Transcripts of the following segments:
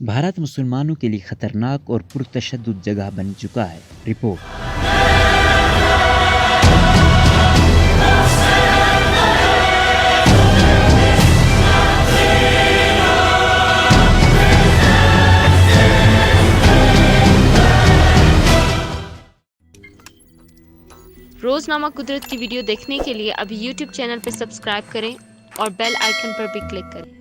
بھارت مسلمانوں کے لیے خطرناک اور پرتشدد جگہ بن چکا ہے۔ رپورٹ۔ روزنامہ قدرت کی ویڈیو دیکھنے کے لیے ابھی یوٹیوب چینل پر سبسکرائب کریں اور بیل آئیکن پر بھی کلک کریں۔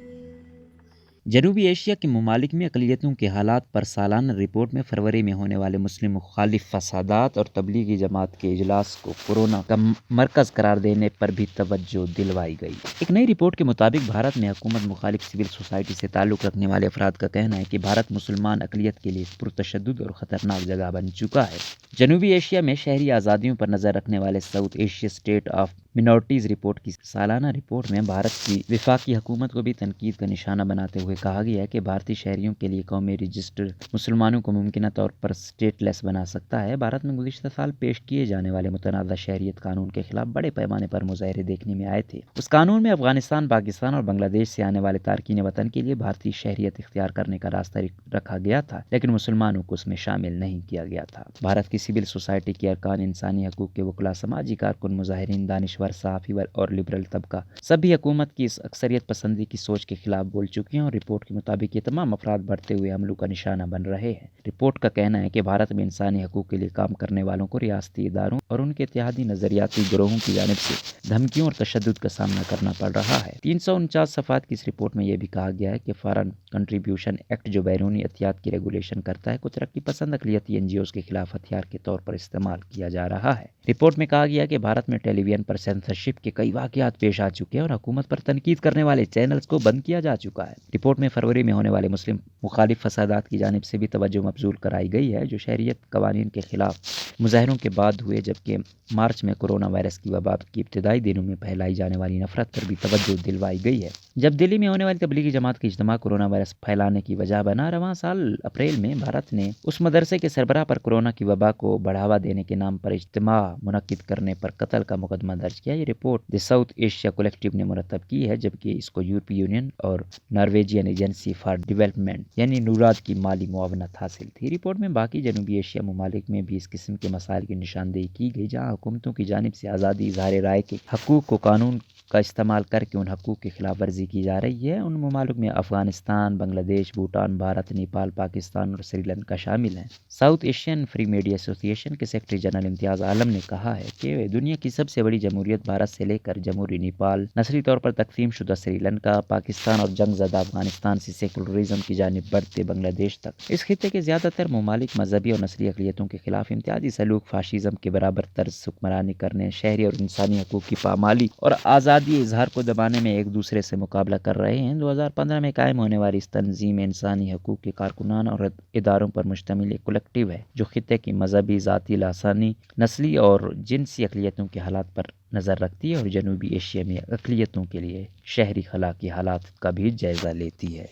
جنوبی ایشیا کے ممالک میں اقلیتوں کے حالات پر سالانہ رپورٹ میں فروری میں ہونے والے مسلم مخالف فسادات اور تبلیغی جماعت کے اجلاس کو کورونا کا مرکز قرار دینے پر بھی توجہ دلوائی گئی۔ ایک نئی رپورٹ کے مطابق بھارت میں حکومت مخالف سول سوسائٹی سے تعلق رکھنے والے افراد کا کہنا ہے کہ بھارت مسلمان اقلیت کے لیے پرتشدد اور خطرناک جگہ بن چکا ہے۔ جنوبی ایشیا میں شہری آزادیوں پر نظر رکھنے والے south Asia state of minorities report کی سالانہ رپورٹ میں بھارت کی وفاقی حکومت کو بھی تنقید کا نشانہ بناتے ہوئے کہا گیا ہے کہ بھارتی شہریوں کے لیے قومی رجسٹر مسلمانوں کو ممکنہ طور پر اسٹیٹ لیس بنا سکتا ہے۔ بھارت میں گزشتہ سال پیش کیے جانے والے متنازع شہریت قانون کے خلاف بڑے پیمانے پر مظاہرے دیکھنے میں آئے تھے۔ اس قانون میں افغانستان، پاکستان اور بنگلہ دیش سے آنے والے تارکین وطن کے لیے بھارتی شہریت اختیار کرنے کا راستہ رکھا گیا تھا، لیکن مسلمانوں کو اس میں شامل نہیں کیا گیا تھا۔ بھارت کی سول سوسائٹی کے ارکان، انسانی حقوق کے وکلاء، سماجی کارکن، مظاہرین، دانشور، صحافی اور لبرل طبقہ سبھی حکومت کی اس اکثریت پسندی کی سوچ کے خلاف بول چکے ہیں اور رپورٹ کے مطابق یہ تمام افراد بڑھتے ہوئے حملوں کا نشانہ بن رہے ہیں۔ رپورٹ کا کہنا ہے کہ بھارت میں انسانی حقوق کے لیے کام کرنے والوں کو ریاستی اداروں اور ان کے اتحادی نظریاتی گروہوں کی جانب سے دھمکیوں اور تشدد کا سامنا کرنا پڑ رہا ہے۔ 349 صفحات کی اس رپورٹ میں یہ بھی کہا گیا ہے کہ فارن کنٹریبیوشن ایکٹ، جو بیرونی عطیات کی ریگولیشن کرتا ہے، کو ترقی پسند اقلیتی NGOs کے خلاف ہتھیار کے طور پر استعمال کیا جا رہا ہے۔ رپورٹ میں کہا گیا کہ بھارت میں ٹیلی ویژن پر سینسرشپ کے کئی واقعات پیش آ چکے ہیں اور حکومت پر تنقید کرنے والے چینلز کو بند کیا جا چکا ہے۔ رپورٹ میں فروری میں ہونے والے مسلم مخالف فسادات کی جانب سے بھی توجہ مبذول کرائی گئی ہے، جو شہریت قوانین کے خلاف مظاہروں کے بعد ہوئے، جبکہ مارچ میں کورونا وائرس کی وبا کی ابتدائی دنوں میں پھیلائی جانے والی نفرت پر بھی توجہ دلوائی گئی ہے۔ جب دلی میں ہونے والی تبلیغی جماعت کا اجتماع کورونا وائرس پھیلانے کی وجہ بنا، رواں سال اپریل میں بھارت نے اس مدرسے کے سربراہ پر کورونا کی وبا کو بڑھاوا دینے کے نام پر اجتماع منعقد کرنے پر قتل کا مقدمہ درج کیا۔ یہ رپورٹ دی ساؤتھ ایشیا کلیکٹیو نے مرتب کی ہے، جبکہ اس کو یورپی یونین اور نارویجین ایجنسی فار ڈیولپمنٹ یعنی نوراد کی مالی معاونت حاصل تھی۔ رپورٹ میں باقی جنوبی ایشیا ممالک میں بھی اس قسم کے مسائل کی نشاندہی کی گئی، جہاں حکومتوں کی جانب سے آزادی اظہار رائے کے حقوق کو قانون کا استعمال کر کے ان حقوق کی خلاف ورزی کی جا رہی ہے۔ ان ممالک میں افغانستان، بنگلہ دیش، بھوٹان، بھارت، نیپال، پاکستان اور سری لنکا شامل ہیں۔ ساؤتھ ایشین فری میڈیا ایسوسی ایشن کے سیکرٹری جنرل امتیاز عالم نے کہا ہے کہ دنیا کی سب سے بڑی جمہوریت بھارت سے لے کر جمہوری نیپال، نسلی طور پر تقسیم شدہ سری لنکا، پاکستان اور جنگ زدہ افغانستان سے سیکولرزم کی جانب بڑھتے بنگلہ دیش تک، اس خطے کے زیادہ تر ممالک مذہبی اور نسلی اقلیتوں کے خلاف امتیازی سلوک، فاشزم کے برابر طرز حکمرانی کرنے، شہری اور انسانی حقوق کی پامالی اور آزادی اظہار کو دبانے میں ایک دوسرے سے مقابلہ کر رہے ہیں۔ 2015 میں قائم ہونے والی اس تنظیم انسانی حقوق کے کارکنان اور اداروں پر مشتمل ایک کلیکٹیو ہے، جو خطے کی مذہبی، ذاتی، لسانی، نسلی اور جنسی اقلیتوں کے حالات پر نظر رکھتی ہے اور جنوبی ایشیا میں اقلیتوں کے لیے شہری خلا کے حالات کا بھی جائزہ لیتی ہے۔